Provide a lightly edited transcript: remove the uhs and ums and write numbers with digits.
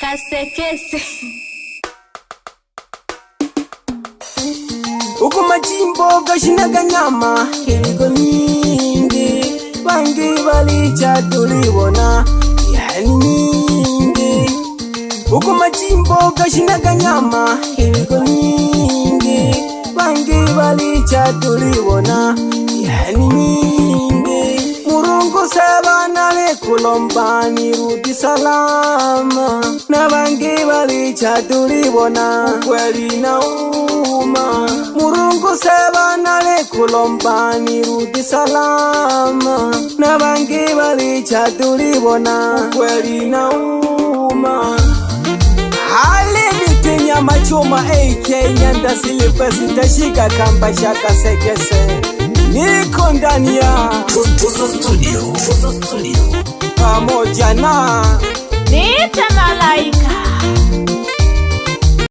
Kasekese uko majimbo gashinaga nyama kiligo nyingi bangi balicha tulibona yani nyingi uko majimbo gashinaga nyama kiligo nyingi bangi balicha tulibona yani nyingi Murungu sebana le kulombani rudi salama na bangi balicha tulibona kweli na uma Murungu sebana le kulombani rudi salama na bangi balicha tulibona kweli na uma Hali mitinya machoma AK nyanda silifesi tashika kamba shaka sekese Niko ndani ya Studio pamoja na